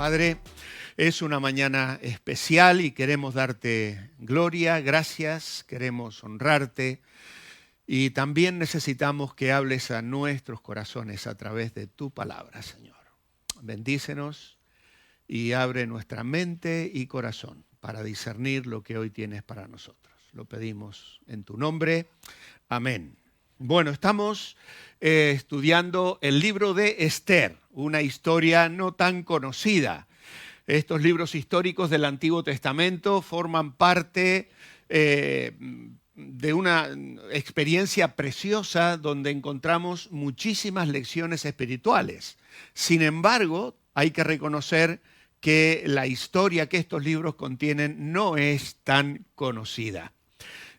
Padre, es una mañana especial y queremos darte gloria, gracias, queremos honrarte y también necesitamos que hables a nuestros corazones a través de tu palabra, Señor. Bendícenos y abre nuestra mente y corazón para discernir lo que hoy tienes para nosotros. Lo pedimos en tu nombre. Amén. Bueno, estamos estudiando el libro de Esther, una historia no tan conocida. Estos libros históricos del Antiguo Testamento forman parte de una experiencia preciosa donde encontramos muchísimas lecciones espirituales. Sin embargo, hay que reconocer que la historia que estos libros contienen no es tan conocida.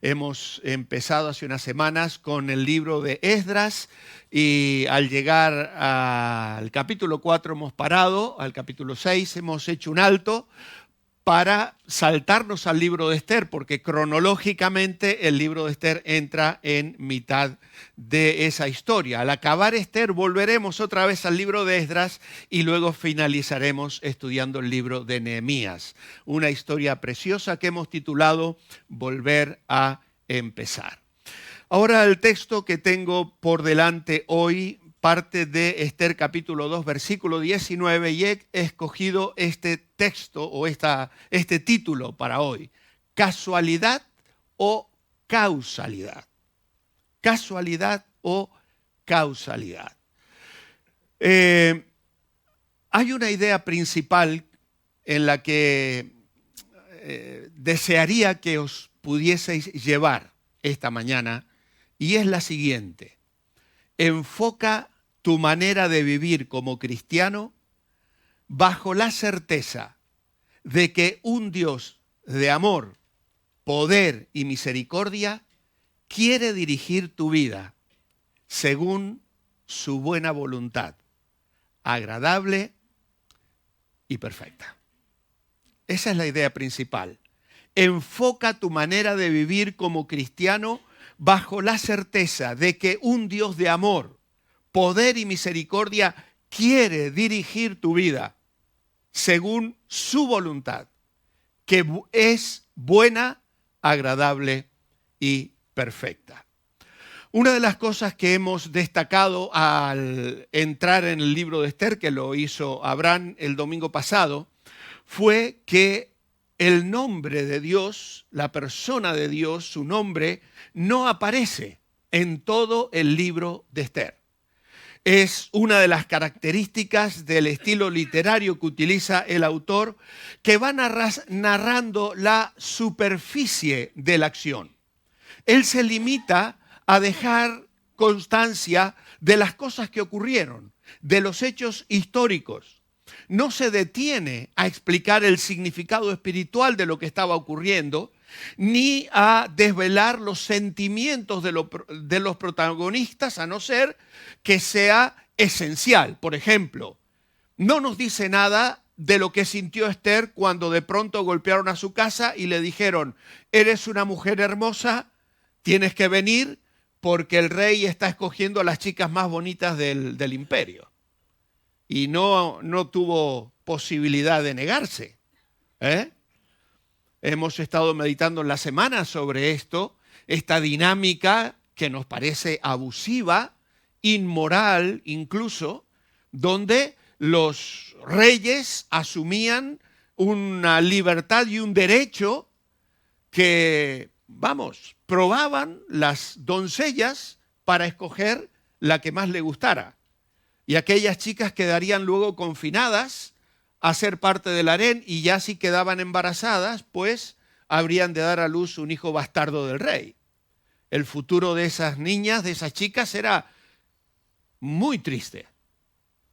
Hemos empezado hace unas semanas con el libro de Esdras y al llegar al capítulo 4 hemos parado, al capítulo 6 hemos hecho un alto para saltarnos al libro de Esther, porque cronológicamente el libro de Esther entra en mitad de esa historia. Al acabar Esther volveremos otra vez al libro de Esdras y luego finalizaremos estudiando el libro de Nehemías. Una historia preciosa que hemos titulado Volver a empezar. Ahora el texto que tengo por delante hoy parte de Esther capítulo 2, versículo 19, y he escogido este texto o este título para hoy. ¿Casualidad o causalidad? ¿Casualidad o causalidad? Hay una idea principal en la que desearía que os pudieseis llevar esta mañana, y es la siguiente. Enfoca tu manera de vivir como cristiano bajo la certeza de que un Dios de amor, poder y misericordia quiere dirigir tu vida según su buena voluntad, agradable y perfecta. Esa es la idea principal. Enfoca tu manera de vivir como cristiano bajo la certeza de que un Dios de amor, poder y misericordia quiere dirigir tu vida según su voluntad, que es buena, agradable y perfecta. Una de las cosas que hemos destacado al entrar en el libro de Esther, que lo hizo Abraham el domingo pasado, fue que el nombre de Dios, la persona de Dios, su nombre, no aparece en todo el libro de Esther. Es una de las características del estilo literario que utiliza el autor, que va narrando la superficie de la acción. Él se limita a dejar constancia de las cosas que ocurrieron, de los hechos históricos. No se detiene a explicar el significado espiritual de lo que estaba ocurriendo, ni a desvelar los sentimientos de los protagonistas, a no ser que sea esencial. Por ejemplo, no nos dice nada de lo que sintió Esther cuando de pronto golpearon a su casa y le dijeron: eres una mujer hermosa, tienes que venir porque el rey está escogiendo a las chicas más bonitas del imperio. Y no tuvo posibilidad de negarse. Hemos estado meditando en la semana sobre esto, esta dinámica que nos parece abusiva, inmoral incluso, donde los reyes asumían una libertad y un derecho que, probaban las doncellas para escoger la que más le gustara. Y aquellas chicas quedarían luego confinadas a ser parte del harén, y ya si quedaban embarazadas, pues habrían de dar a luz un hijo bastardo del rey. El futuro de esas niñas, de esas chicas, era muy triste.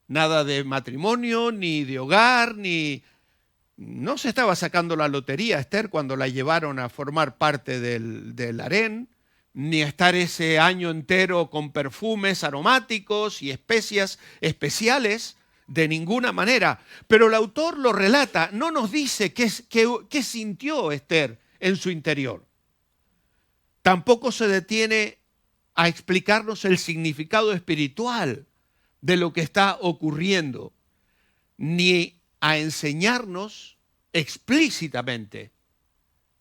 Nada de matrimonio, ni de hogar, no se estaba sacando la lotería Esther cuando la llevaron a formar parte del harén, ni a estar ese año entero con perfumes aromáticos y especias especiales, de ninguna manera. Pero el autor lo relata, no nos dice qué sintió Esther en su interior. Tampoco se detiene a explicarnos el significado espiritual de lo que está ocurriendo, ni a enseñarnos explícitamente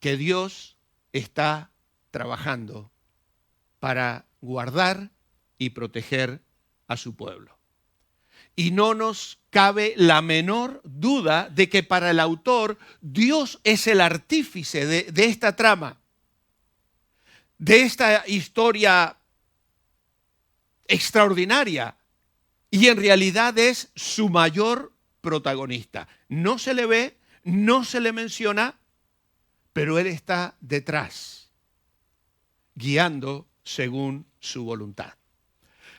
que Dios está trabajando para guardar y proteger a su pueblo. Y no nos cabe la menor duda de que para el autor Dios es el artífice de esta trama, de esta historia extraordinaria, y en realidad es su mayor protagonista. No se le ve, no se le menciona, pero Él está detrás, guiando según su voluntad.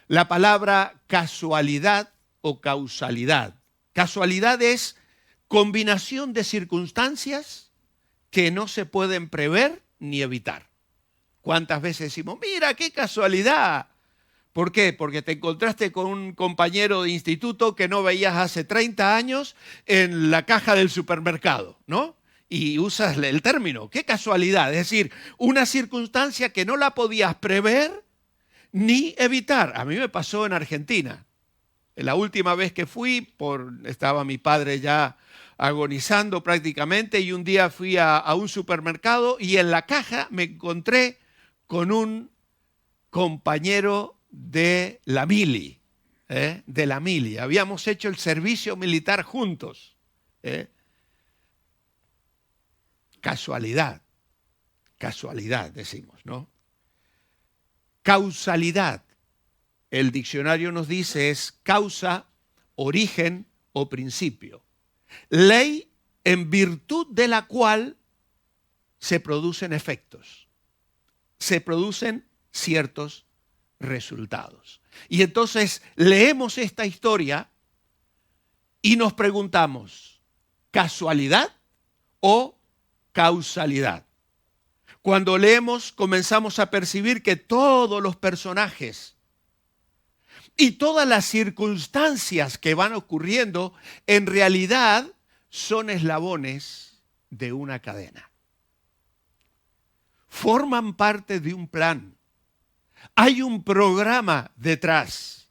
La palabra casualidad o causalidad. Casualidad es combinación de circunstancias que no se pueden prever ni evitar. ¿Cuántas veces decimos, mira qué casualidad? ¿Por qué? Porque te encontraste con un compañero de instituto que no veías hace 30 años en la caja del supermercado, ¿no? Y usas el término, qué casualidad. Es decir, una circunstancia que no la podías prever ni evitar. A mí me pasó en Argentina. La última vez que fui, estaba mi padre ya agonizando prácticamente, y un día fui a un supermercado y en la caja me encontré con un compañero de la mili, de la mili. Habíamos hecho el servicio militar juntos. Casualidad decimos, ¿no? Causalidad. El diccionario nos dice es causa, origen o principio. Ley en virtud de la cual se producen efectos, se producen ciertos resultados. Y entonces leemos esta historia y nos preguntamos, ¿casualidad o causalidad? Cuando leemos comenzamos a percibir que todos los personajes y todas las circunstancias que van ocurriendo en realidad son eslabones de una cadena. Forman parte de un plan. Hay un programa detrás.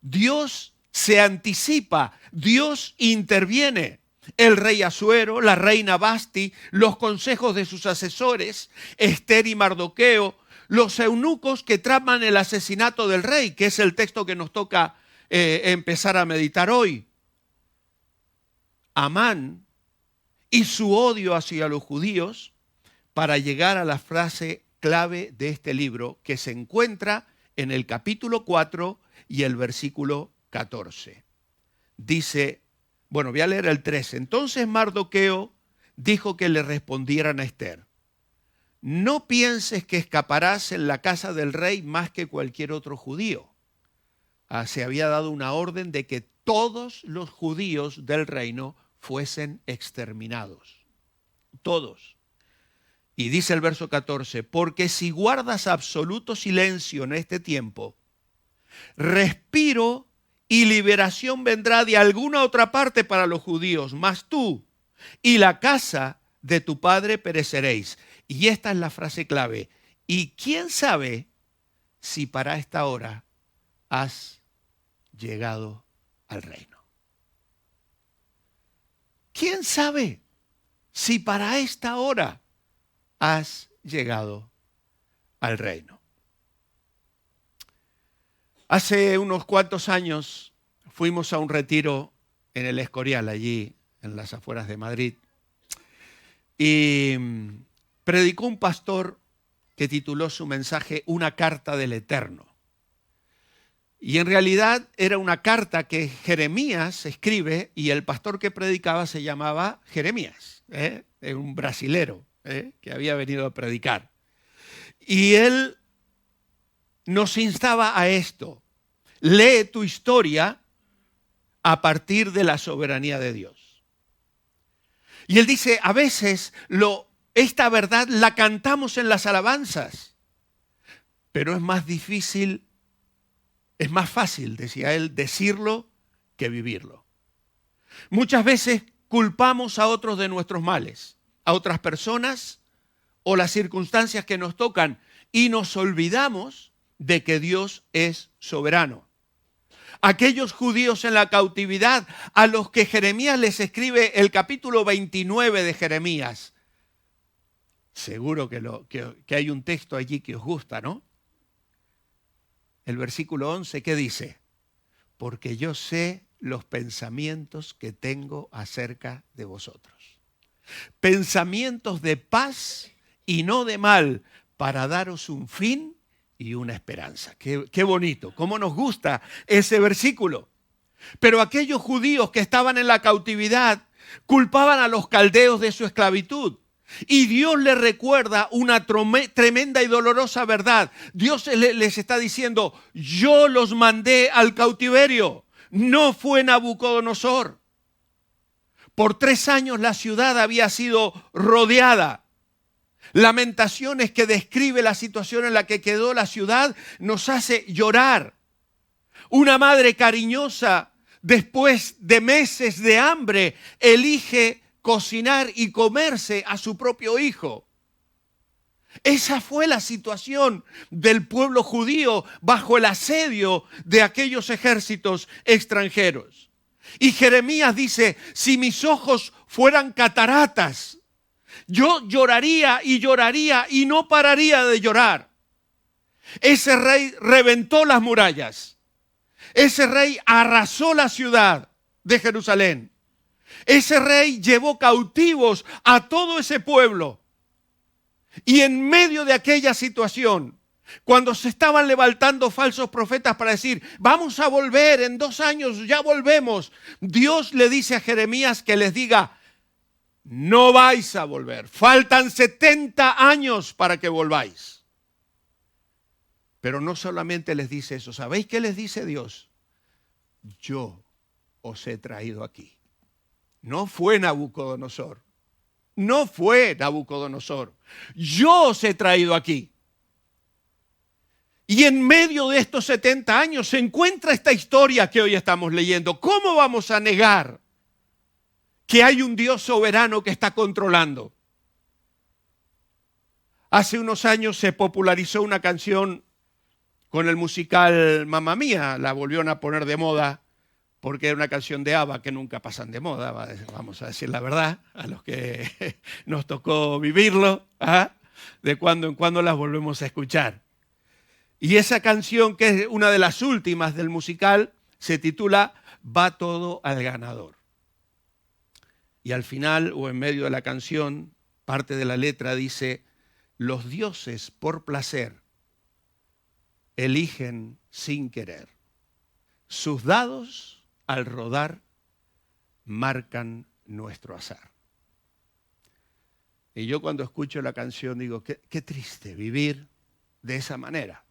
Dios se anticipa, Dios interviene. El rey Asuero, la reina Basti, los consejos de sus asesores, Ester y Mardoqueo, los eunucos que traman el asesinato del rey, que es el texto que nos toca empezar a meditar hoy. Amán y su odio hacia los judíos para llegar a la frase clave de este libro que se encuentra en el capítulo 4 y el versículo 14. Dice, bueno, voy a leer el 13. Entonces Mardoqueo dijo que le respondieran a Ester: no pienses que escaparás en la casa del rey más que cualquier otro judío. Se había dado una orden de que todos los judíos del reino fuesen exterminados. Todos. Y dice el verso 14, porque si guardas absoluto silencio en este tiempo, respiro y liberación vendrá de alguna otra parte para los judíos, mas tú y la casa de tu padre pereceréis. Y esta es la frase clave. ¿Y quién sabe si para esta hora has llegado al reino? ¿Quién sabe si para esta hora has llegado al reino? Hace unos cuantos años fuimos a un retiro en el Escorial, allí en las afueras de Madrid. Y predicó un pastor que tituló su mensaje Una carta del Eterno. Y en realidad era una carta que Jeremías escribe y el pastor que predicaba se llamaba Jeremías, un brasilero que había venido a predicar. Y él nos instaba a esto: lee tu historia a partir de la soberanía de Dios. Y él dice, a veces esta verdad la cantamos en las alabanzas, pero es más difícil, es más fácil, decía él, decirlo que vivirlo. Muchas veces culpamos a otros de nuestros males, a otras personas o las circunstancias que nos tocan, y nos olvidamos de que Dios es soberano. aquellos judíos en la cautividad a los que Jeremías les escribe el capítulo 29 de Jeremías. Seguro que hay un texto allí que os gusta, ¿no? El versículo 11, ¿qué dice? Porque yo sé los pensamientos que tengo acerca de vosotros. Pensamientos de paz y no de mal, para daros un fin y una esperanza. Qué bonito, cómo nos gusta ese versículo. Pero aquellos judíos que estaban en la cautividad culpaban a los caldeos de su esclavitud. Y Dios les recuerda una tremenda y dolorosa verdad. Dios les está diciendo, yo los mandé al cautiverio, no fue Nabucodonosor. Por 3 años la ciudad había sido rodeada. Lamentaciones que describe la situación en la que quedó la ciudad nos hace llorar. Una madre cariñosa, después de meses de hambre, elige cocinar y comerse a su propio hijo. Esa fue la situación del pueblo judío bajo el asedio de aquellos ejércitos extranjeros. Y Jeremías dice, si mis ojos fueran cataratas, yo lloraría y no pararía de llorar. Ese rey reventó las murallas. Ese rey arrasó la ciudad de Jerusalén. Ese rey llevó cautivos a todo ese pueblo. Y en medio de aquella situación, cuando se estaban levantando falsos profetas para decir, vamos a volver, en 2 años ya volvemos, Dios le dice a Jeremías que les diga, no vais a volver, faltan 70 años para que volváis. Pero no solamente les dice eso, ¿sabéis qué les dice Dios? Yo os he traído aquí. No fue Nabucodonosor. No fue Nabucodonosor. Yo os he traído aquí. Y en medio de estos 70 años se encuentra esta historia que hoy estamos leyendo. ¿Cómo vamos a negar que hay un Dios soberano que está controlando? Hace unos años se popularizó una canción con el musical Mamma Mía. La volvieron a poner de moda. Porque era una canción de ABBA que nunca pasan de moda, vamos a decir la verdad, a los que nos tocó vivirlo, de cuando en cuando las volvemos a escuchar. Y esa canción, que es una de las últimas del musical, se titula Va todo al ganador. Y al final, o en medio de la canción, parte de la letra dice, los dioses por placer eligen sin querer. Sus dados al rodar, marcan nuestro azar. Y yo cuando escucho la canción digo, qué triste vivir de esa manera.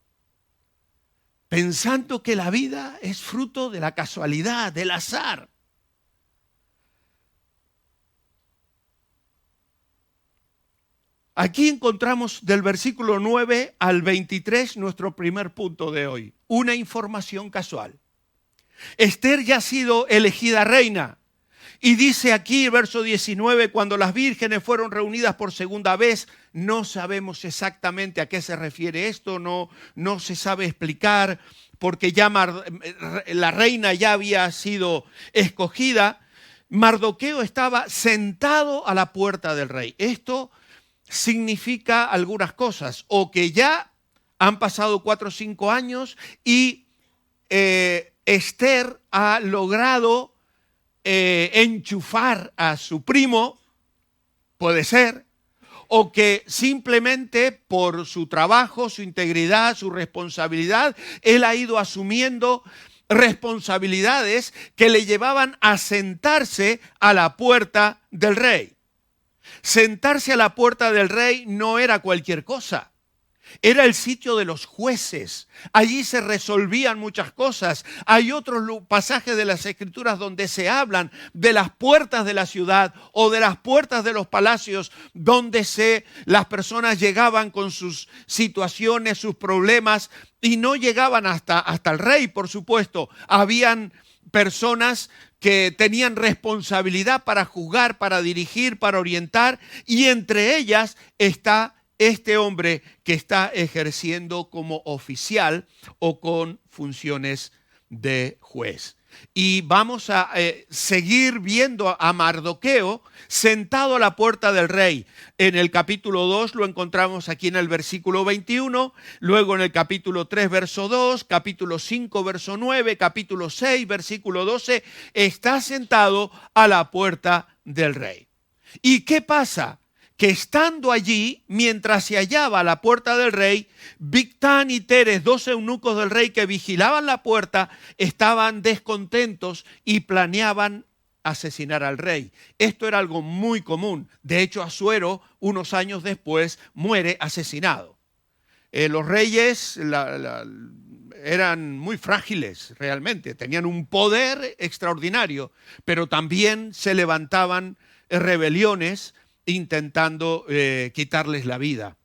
Pensando que la vida es fruto de la casualidad, del azar. Aquí encontramos del versículo 9 al 23 nuestro primer punto de hoy. Una información casual. Esther ya ha sido elegida reina. Y dice aquí, verso 19, cuando las vírgenes fueron reunidas por segunda vez, no sabemos exactamente a qué se refiere esto, no se sabe explicar, porque ya la reina ya había sido escogida. Mardoqueo estaba sentado a la puerta del rey. Esto significa algunas cosas, o que ya han pasado 4 o 5 años y Esther ha logrado enchufar a su primo, puede ser, o que simplemente por su trabajo, su integridad, su responsabilidad, él ha ido asumiendo responsabilidades que le llevaban a sentarse a la puerta del rey. Sentarse a la puerta del rey no era cualquier cosa. Era el sitio de los jueces. Allí se resolvían muchas cosas. Hay otros pasajes de las Escrituras donde se hablan de las puertas de la ciudad o de las puertas de los palacios donde las personas llegaban con sus situaciones, sus problemas y no llegaban hasta el rey, por supuesto. Habían personas que tenían responsabilidad para juzgar, para dirigir, para orientar, y entre ellas está este hombre que está ejerciendo como oficial o con funciones de juez. Y vamos a seguir viendo a Mardoqueo sentado a la puerta del rey. En el capítulo 2 lo encontramos aquí en el versículo 21, luego en el capítulo 3, verso 2, capítulo 5, verso 9, capítulo 6, versículo 12, está sentado a la puerta del rey. ¿Y qué pasa? Que estando allí, mientras se hallaba a la puerta del rey, Bigtán y Teres, 2 eunucos del rey que vigilaban la puerta, estaban descontentos y planeaban asesinar al rey. Esto era algo muy común. De hecho, Asuero, unos años después, muere asesinado. Los reyes eran muy frágiles realmente, tenían un poder extraordinario, pero también se levantaban rebeliones intentando quitarles la vida.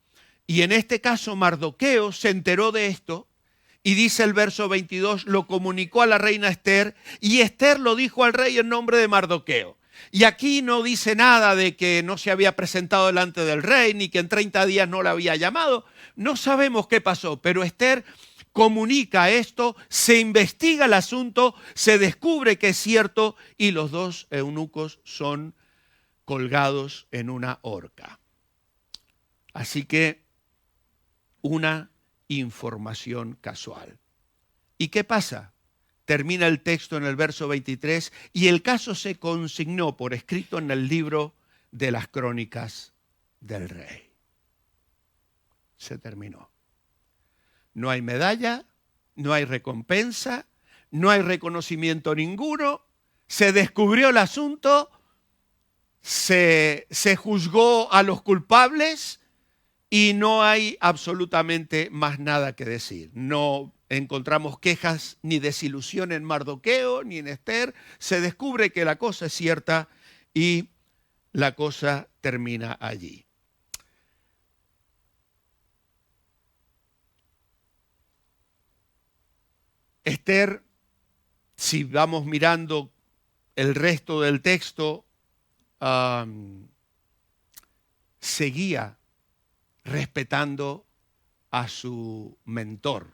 Y en este caso Mardoqueo se enteró de esto y dice el verso 22, lo comunicó a la reina Esther y Esther lo dijo al rey en nombre de Mardoqueo. Y aquí no dice nada de que no se había presentado delante del rey ni que en 30 días no la había llamado. No sabemos qué pasó, pero Esther comunica esto, se investiga el asunto, se descubre que es cierto y los 2 eunucos son colgados en una horca. Así que una información casual. ¿Y qué pasa? Termina el texto en el verso 23 y el caso se consignó por escrito en el libro de las crónicas del rey. Se terminó. No hay medalla, no hay recompensa, no hay reconocimiento ninguno. Se descubrió el asunto. Se juzgó a los culpables y no hay absolutamente más nada que decir. No encontramos quejas ni desilusión en Mardoqueo ni en Esther. Se descubre que la cosa es cierta y la cosa termina allí. Esther, si vamos mirando el resto del texto, seguía respetando a su mentor,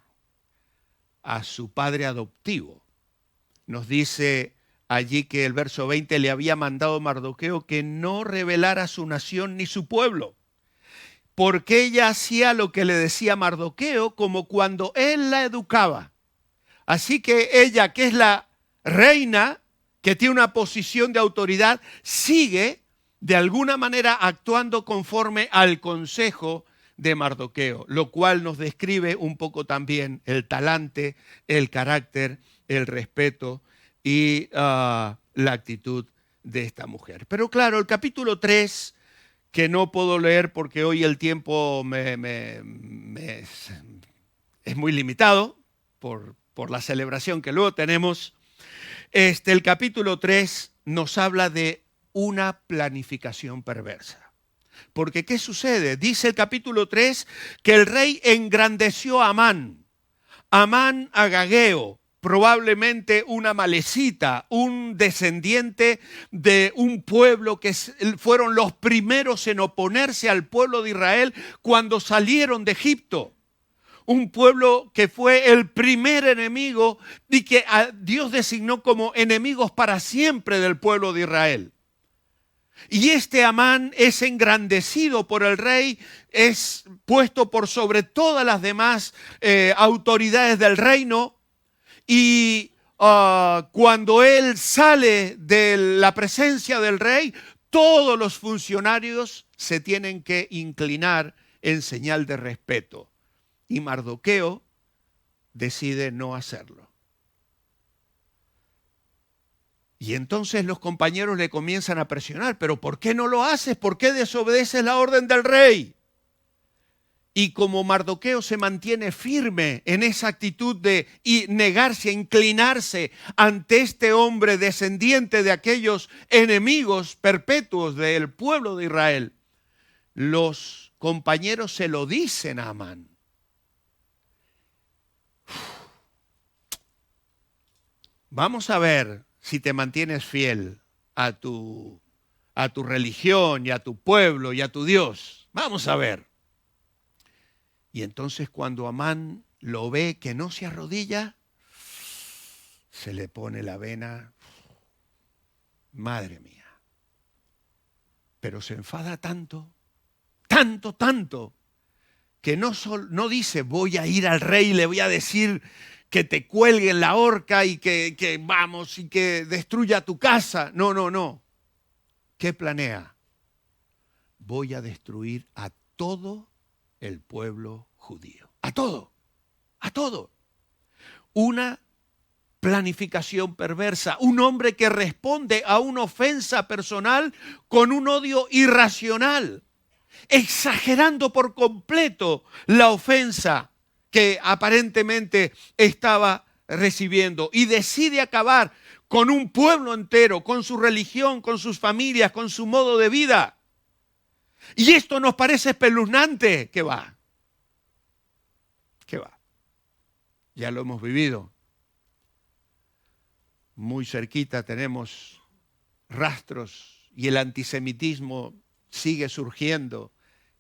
a su padre adoptivo. Nos dice allí que el verso 20 le había mandado a Mardoqueo que no revelara su nación ni su pueblo, porque ella hacía lo que le decía Mardoqueo como cuando él la educaba. Así que ella, que es la reina, que tiene una posición de autoridad, sigue de alguna manera actuando conforme al consejo de Mardoqueo, lo cual nos describe un poco también el talante, el carácter, el respeto y la actitud de esta mujer. Pero claro, el capítulo 3, que no puedo leer porque hoy el tiempo es muy limitado por la celebración que luego tenemos. El capítulo 3 nos habla de una planificación perversa. Porque ¿qué sucede? Dice el capítulo 3 que el rey engrandeció a Amán Agageo, probablemente una malecita, un descendiente de un pueblo que fueron los primeros en oponerse al pueblo de Israel cuando salieron de Egipto. Un pueblo que fue el primer enemigo y que Dios designó como enemigos para siempre del pueblo de Israel. Y este Amán es engrandecido por el rey, es puesto por sobre todas las demás autoridades del reino. Y cuando él sale de la presencia del rey, todos los funcionarios se tienen que inclinar en señal de respeto. Y Mardoqueo decide no hacerlo. Y entonces los compañeros le comienzan a presionar, pero ¿por qué no lo haces? ¿Por qué desobedeces la orden del rey? Y como Mardoqueo se mantiene firme en esa actitud de negarse, inclinarse ante este hombre descendiente de aquellos enemigos perpetuos del pueblo de Israel, los compañeros se lo dicen a Amán. Vamos a ver si te mantienes fiel a tu religión y a tu pueblo y a tu Dios. Vamos a ver. Y entonces cuando Amán lo ve que no se arrodilla, se le pone la vena, madre mía. Pero se enfada tanto, tanto, que no dice voy a ir al rey y le voy a decir que te cuelgue en la horca y que vamos y que destruya tu casa. No. ¿Qué planea? Voy a destruir a todo el pueblo judío. A todo. Una planificación perversa. Un hombre que responde a una ofensa personal con un odio irracional, exagerando por completo la ofensa que aparentemente estaba recibiendo, y decide acabar con un pueblo entero, con su religión, con sus familias, con su modo de vida. Y esto nos parece espeluznante. ¿Qué va? Ya lo hemos vivido. Muy cerquita tenemos rastros y el antisemitismo sigue surgiendo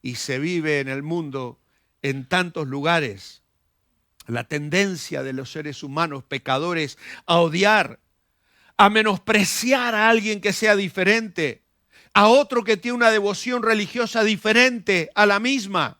y se vive en el mundo en tantos lugares. La tendencia de los seres humanos pecadores a odiar, a menospreciar a alguien que sea diferente, a otro que tiene una devoción religiosa diferente a la misma.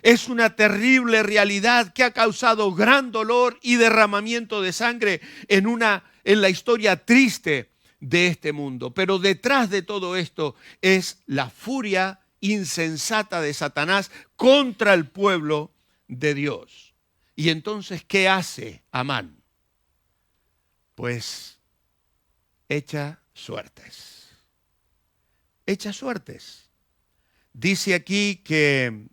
Es una terrible realidad que ha causado gran dolor y derramamiento de sangre en la historia triste de este mundo. Pero detrás de todo esto es la furia insensata de Satanás contra el pueblo de Dios. Y entonces, ¿qué hace Amán? Pues echa suertes. Dice aquí que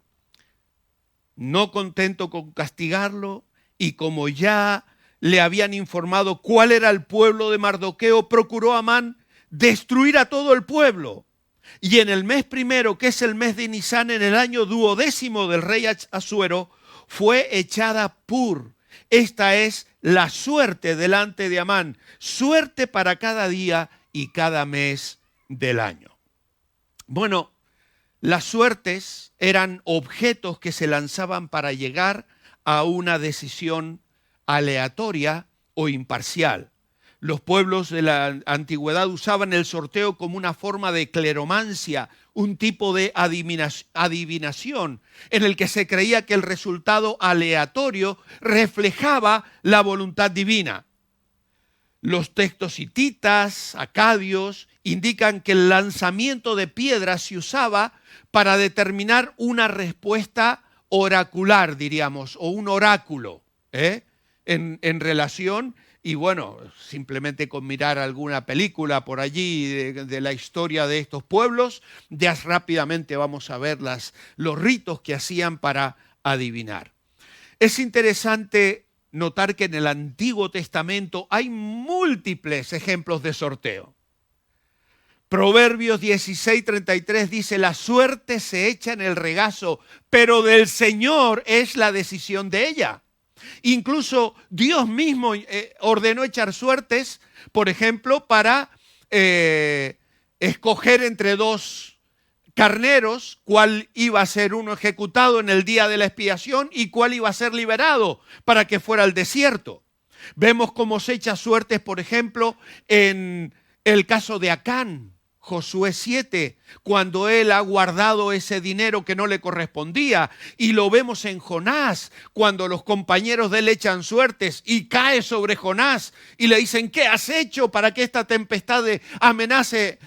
no contento con castigarlo, y como ya le habían informado cuál era el pueblo de Mardoqueo, procuró Amán destruir a todo el pueblo. Y en el mes primero, que es el mes de Nisán, en el año 12º del rey Asuero, fue echada Pur. Esta es la suerte delante de Amán, suerte para cada día y cada mes del año. Bueno, las suertes eran objetos que se lanzaban para llegar a una decisión aleatoria o imparcial. Los pueblos de la antigüedad usaban el sorteo como una forma de cleromancia, un tipo de adivinación en el que se creía que el resultado aleatorio reflejaba la voluntad divina. Los textos hititas, acadios, indican que el lanzamiento de piedras se usaba para determinar una respuesta oracular, diríamos, o un oráculo, en relación, y bueno, simplemente con mirar alguna película por allí de la historia de estos pueblos, ya rápidamente vamos a ver los ritos que hacían para adivinar. Es interesante notar que en el Antiguo Testamento hay múltiples ejemplos de sorteo. Proverbios 16:33 dice: la suerte se echa en el regazo, pero del Señor es la decisión de ella. Incluso Dios mismo ordenó echar suertes, por ejemplo, para escoger entre dos carneros cuál iba a ser uno ejecutado en el día de la expiación y cuál iba a ser liberado para que fuera al desierto. Vemos cómo se echa suertes, por ejemplo, en el caso de Acán, Josué 7, cuando él ha guardado ese dinero que no le correspondía. Y lo vemos en Jonás, cuando los compañeros de él echan suertes y cae sobre Jonás y le dicen: ¿qué has hecho para que esta tempestad amenace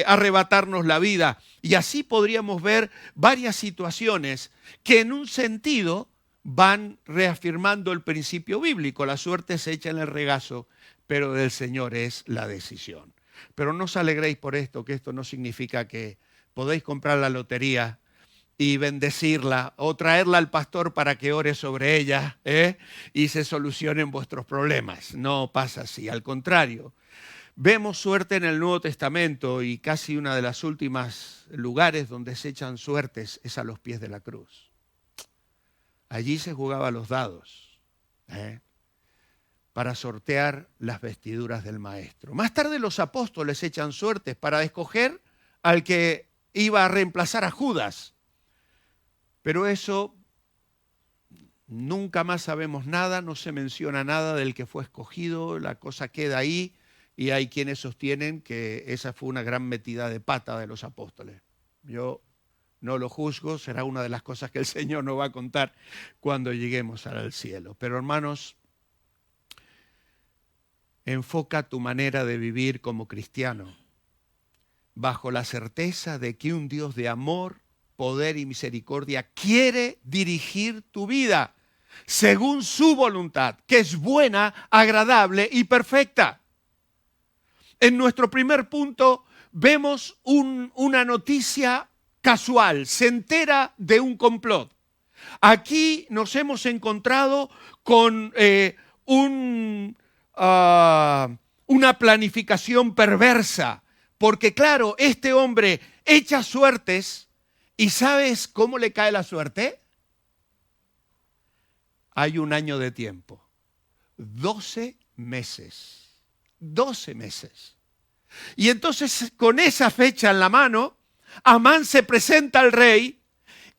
arrebatarnos la vida? Y así podríamos ver varias situaciones que en un sentido van reafirmando el principio bíblico. La suerte se echa en el regazo, pero del Señor es la decisión. Pero no os alegréis por esto, que esto no significa que podéis comprar la lotería y bendecirla o traerla al pastor para que ore sobre ella y se solucionen vuestros problemas. No pasa así, al contrario. Vemos suerte en el Nuevo Testamento, y casi una de las últimas lugares donde se echan suertes es a los pies de la cruz. Allí se jugaban los dados para sortear las vestiduras del maestro. Más tarde los apóstoles echan suertes para escoger al que iba a reemplazar a Judas. Pero eso nunca más sabemos nada, no se menciona nada del que fue escogido, la cosa queda ahí y hay quienes sostienen que esa fue una gran metida de pata de los apóstoles. Yo no lo juzgo, será una de las cosas que el Señor nos va a contar cuando lleguemos al cielo. Pero hermanos, enfoca tu manera de vivir como cristiano bajo la certeza de que un Dios de amor, poder y misericordia quiere dirigir tu vida según su voluntad, que es buena, agradable y perfecta. En nuestro primer punto vemos una noticia casual, se entera de un complot. Aquí nos hemos encontrado con una planificación perversa, porque claro, este hombre echa suertes y ¿sabes cómo le cae la suerte? Hay un año de tiempo, 12 meses, 12 meses. Y entonces con esa fecha en la mano, Amán se presenta al rey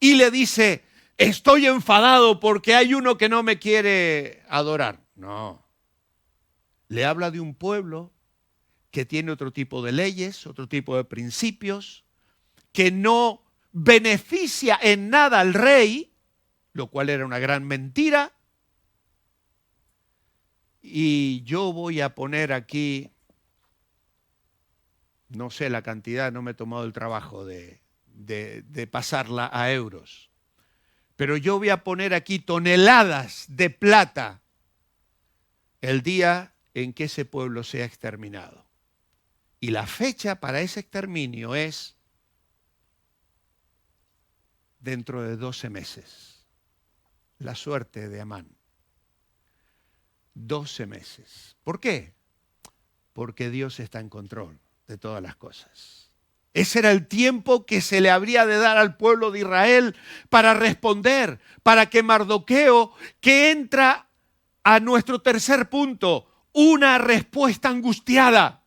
y le dice, estoy enfadado porque hay uno que no me quiere adorar. No, le habla de un pueblo que tiene otro tipo de leyes, otro tipo de principios, que no beneficia en nada al rey, lo cual era una gran mentira. Y yo voy a poner aquí, no sé la cantidad, no me he tomado el trabajo de pasarla a euros, pero yo voy a poner aquí toneladas de plata el día en que ese pueblo sea exterminado. Y la fecha para ese exterminio es dentro de 12 meses. La suerte de Amán. 12 meses. ¿Por qué? Porque Dios está en control de todas las cosas. Ese era el tiempo que se le habría de dar al pueblo de Israel para responder, para que Mardoqueo, que entra a nuestro tercer punto, una respuesta angustiada.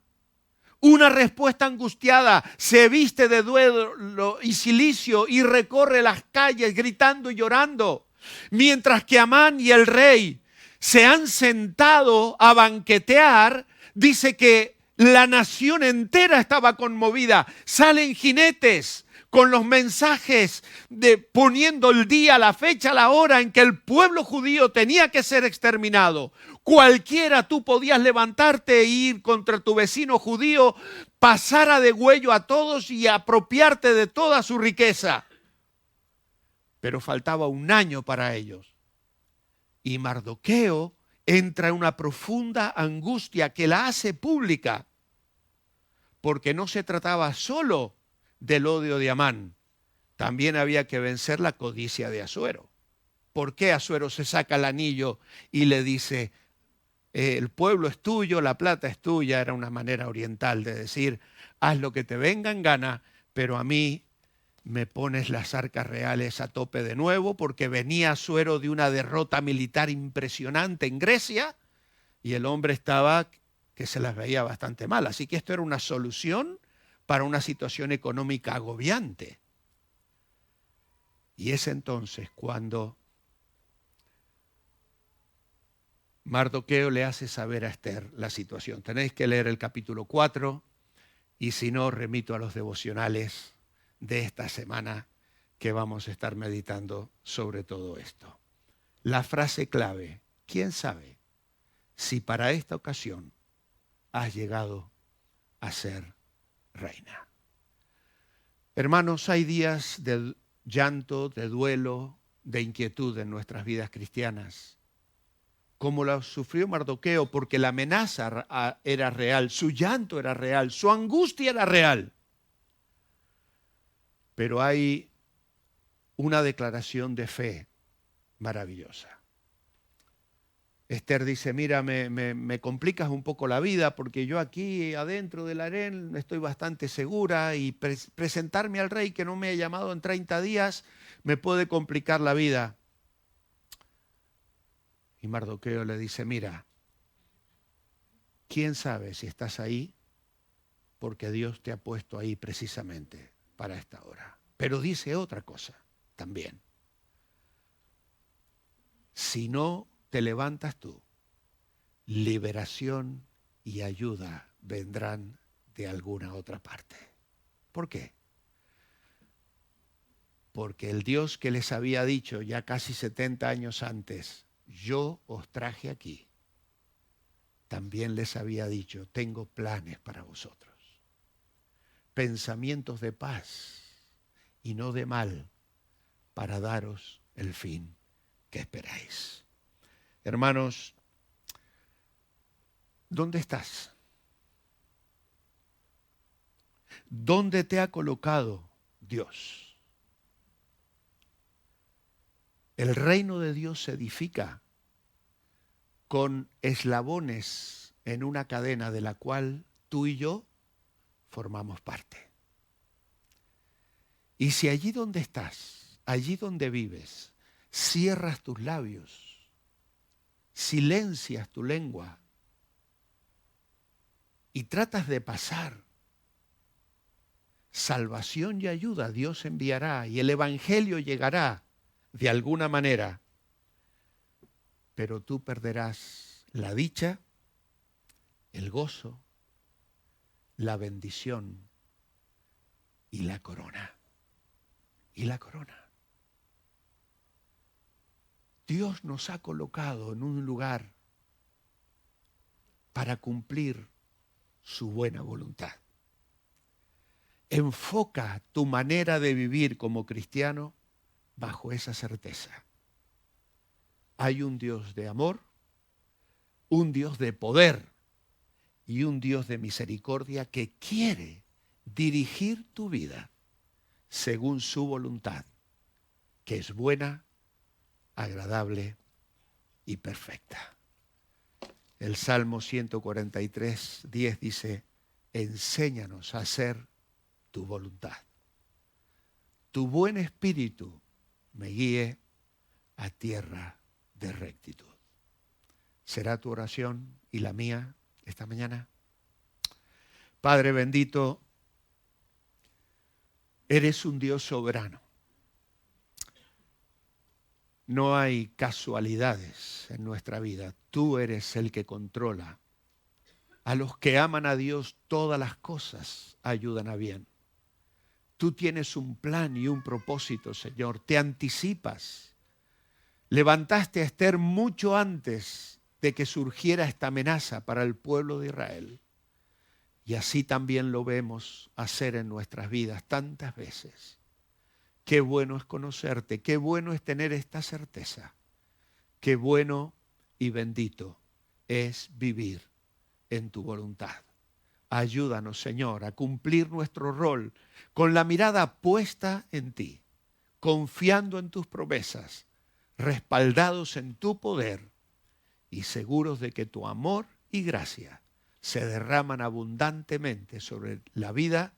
Una respuesta angustiada, se viste de duelo y cilicio y recorre las calles gritando y llorando. Mientras que Amán y el rey se han sentado a banquetear, dice que la nación entera estaba conmovida. Salen jinetes con los mensajes poniendo el día, la fecha, la hora en que el pueblo judío tenía que ser exterminado. Cualquiera tú podías levantarte e ir contra tu vecino judío, pasar a degüello a todos y apropiarte de toda su riqueza. Pero faltaba un año para ellos. Y Mardoqueo entra en una profunda angustia que la hace pública, porque no se trataba solo del odio de Amán, también había que vencer la codicia de Asuero. ¿Por qué Asuero se saca el anillo y le dice, el pueblo es tuyo, la plata es tuya? Era una manera oriental de decir, haz lo que te venga en gana, pero a mí me pones las arcas reales a tope de nuevo, porque venía Asuero de una derrota militar impresionante en Grecia y el hombre estaba que se las veía bastante mal. Así que esto era una solución para una situación económica agobiante. Y es entonces cuando Mardoqueo le hace saber a Esther la situación. Tenéis que leer el capítulo 4 y si no, remito a los devocionales de esta semana que vamos a estar meditando sobre todo esto. La frase clave, ¿quién sabe si para esta ocasión has llegado a ser reina? Hermanos, hay días de llanto, de duelo, de inquietud en nuestras vidas cristianas, como lo sufrió Mardoqueo, porque la amenaza era real, su llanto era real, su angustia era real. Pero hay una declaración de fe maravillosa. Esther dice, mira, me complicas un poco la vida porque yo aquí adentro del harén estoy bastante segura y presentarme al rey que no me ha llamado en 30 días me puede complicar la vida. Y Mardoqueo le dice, mira, ¿quién sabe si estás ahí? Porque Dios te ha puesto ahí precisamente para esta hora. Pero dice otra cosa también. Si no te levantas tú, liberación y ayuda vendrán de alguna otra parte. ¿Por qué? Porque el Dios que les había dicho ya casi 70 años antes, yo os traje aquí, también les había dicho, tengo planes para vosotros, pensamientos de paz y no de mal, para daros el fin que esperáis. Hermanos, ¿dónde estás? ¿Dónde te ha colocado Dios? El reino de Dios se edifica con eslabones en una cadena de la cual tú y yo formamos parte. Y si allí donde estás, allí donde vives, cierras tus labios, silencias tu lengua y tratas de pasar, salvación y ayuda Dios enviará y el evangelio llegará de alguna manera, pero tú perderás la dicha, el gozo, la bendición y la corona. Y la corona. Dios nos ha colocado en un lugar para cumplir su buena voluntad. Enfoca tu manera de vivir como cristiano bajo esa certeza. Hay un Dios de amor, un Dios de poder y un Dios de misericordia que quiere dirigir tu vida según su voluntad, que es buena, agradable y perfecta. El Salmo 143, 10 dice, enséñanos a hacer tu voluntad. Tu buen espíritu me guíe a tierra de rectitud. ¿Será tu oración y la mía esta mañana? Padre bendito, eres un Dios soberano. No hay casualidades en nuestra vida. Tú eres el que controla. A los que aman a Dios, todas las cosas ayudan a bien. Tú tienes un plan y un propósito, Señor. Te anticipas. Levantaste a Esther mucho antes de que surgiera esta amenaza para el pueblo de Israel. Y así también lo vemos hacer en nuestras vidas tantas veces. Qué bueno es conocerte, qué bueno es tener esta certeza. Qué bueno y bendito es vivir en tu voluntad. Ayúdanos, Señor, a cumplir nuestro rol con la mirada puesta en ti, confiando en tus promesas, respaldados en tu poder y seguros de que tu amor y gracia se derraman abundantemente sobre la vida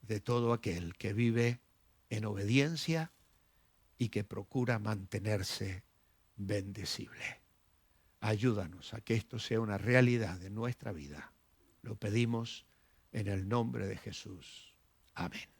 de todo aquel que vive en obediencia y que procura mantenerse bendecible. Ayúdanos a que esto sea una realidad en nuestra vida. Lo pedimos en el nombre de Jesús. Amén.